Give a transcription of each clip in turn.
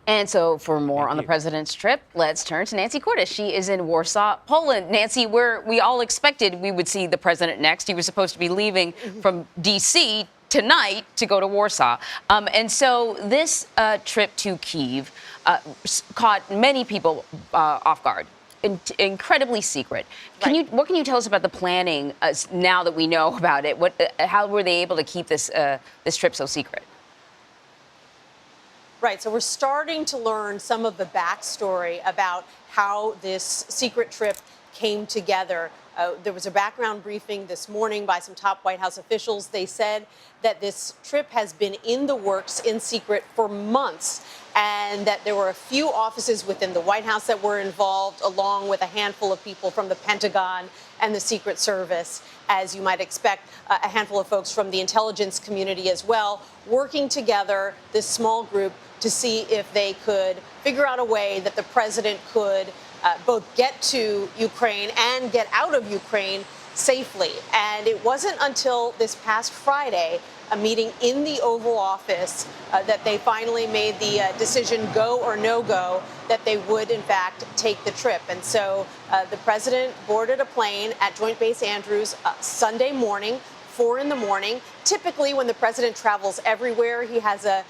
And so for more Thank on the you. president's trip, let's turn to Nancy Cordes. She is in Warsaw, Poland. Nancy, where we all expected we would see the president next. He was supposed to be leaving from D.C. tonight to go to Warsaw. And so this trip to Kyiv caught many people off guard. Incredibly secret. What can you tell us about the planning now that we know about it? How were they able to keep this trip so secret? Right. So we're starting to learn some of the backstory about how this secret trip came together. There was a background briefing this morning by some top White House officials. They said that this trip has been in the works in secret for months, and that there were a few offices within the White House that were involved, along with a handful of people from the Pentagon and the Secret Service, as you might expect, a handful of folks from the intelligence community as well, working together, this small group, to see if they could figure out a way that the president could both get to Ukraine and get out of Ukraine safely. And it wasn't until this past Friday, a meeting in the Oval Office, that they finally made the decision, go or no go, that they would, in fact, take the trip. And so the president boarded a plane at Joint Base Andrews Sunday morning, 4 in the morning. Typically, when the president travels everywhere, he has a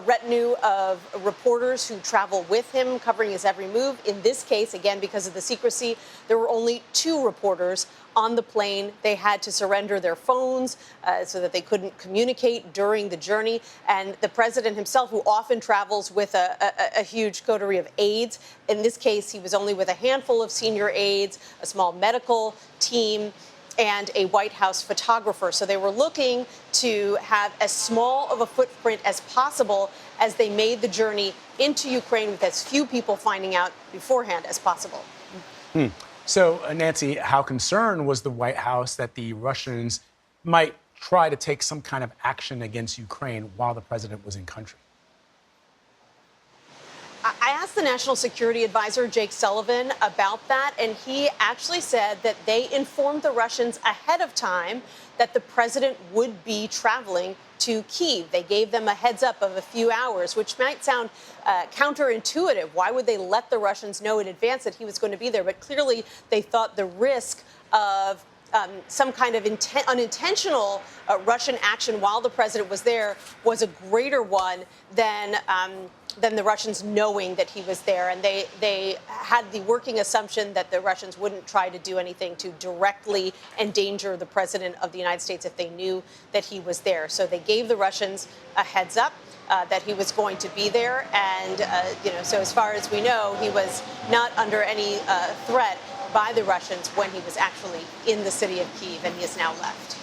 retinue of reporters who travel with him, covering his every move. In this case, again, because of the secrecy, there were only 2 reporters on the plane. They had to surrender their phones so that they couldn't communicate during the journey. And the president himself, who often travels with a huge coterie of aides, in this case, he was only with a handful of senior aides, a small medical team, and a White House photographer. So they were looking to have as small of a footprint as possible as they made the journey into Ukraine, with as few people finding out beforehand as possible. So, Nancy, how concerned was the White House that the Russians might try to take some kind of action against Ukraine while the president was in country? I asked the National Security Advisor, Jake Sullivan, about that, and he actually said that they informed the Russians ahead of time that the president would be traveling to Kyiv. They gave them a heads up of a few hours, which might sound counterintuitive. Why would they let the Russians know in advance that he was going to be there? But clearly they thought the risk of some kind of unintentional Russian action while the president was there was a greater one than the Russians knowing that he was there. And they had the working assumption that the Russians wouldn't try to do anything to directly endanger the president of the United States if they knew that he was there. So they gave the Russians a heads up that he was going to be there. And, so as far as we know, he was not under any threat by the Russians when he was actually in the city of Kyiv, and he has now left.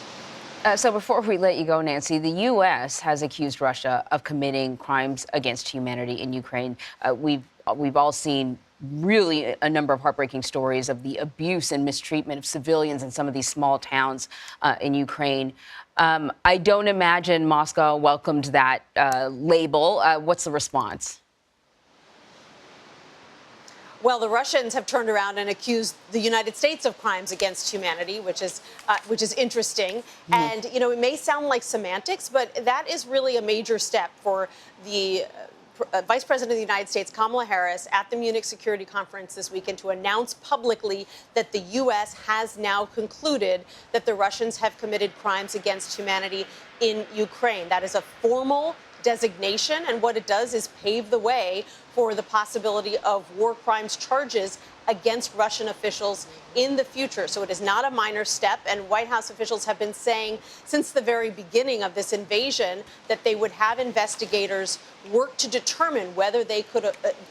So before we let you go, Nancy, the U.S. has accused Russia of committing crimes against humanity in Ukraine. We've all seen really a number of heartbreaking stories of the abuse and mistreatment of civilians in some of these small towns in Ukraine. I don't imagine Moscow welcomed that label. What's the response? Well, the Russians have turned around and accused the United States of crimes against humanity, which is interesting. And, it may sound like semantics, but that is really a major step for the Vice President of the United States, Kamala Harris, at the Munich Security Conference this weekend to announce publicly that the U.S. has now concluded that the Russians have committed crimes against humanity in Ukraine. That is a formal designation, and what it does is pave the way for the possibility of war crimes charges against Russian officials in the future. So it is not a minor step, and White House officials have been saying since the very beginning of this invasion that they would have investigators work to determine whether they could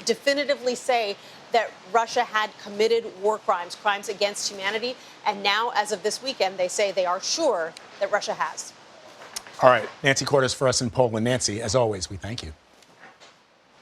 definitively say that Russia had committed war crimes, crimes against humanity. And now, as of this weekend, they say they are sure that Russia has. All right, Nancy Cordes for us in Poland. Nancy, as always, we thank you.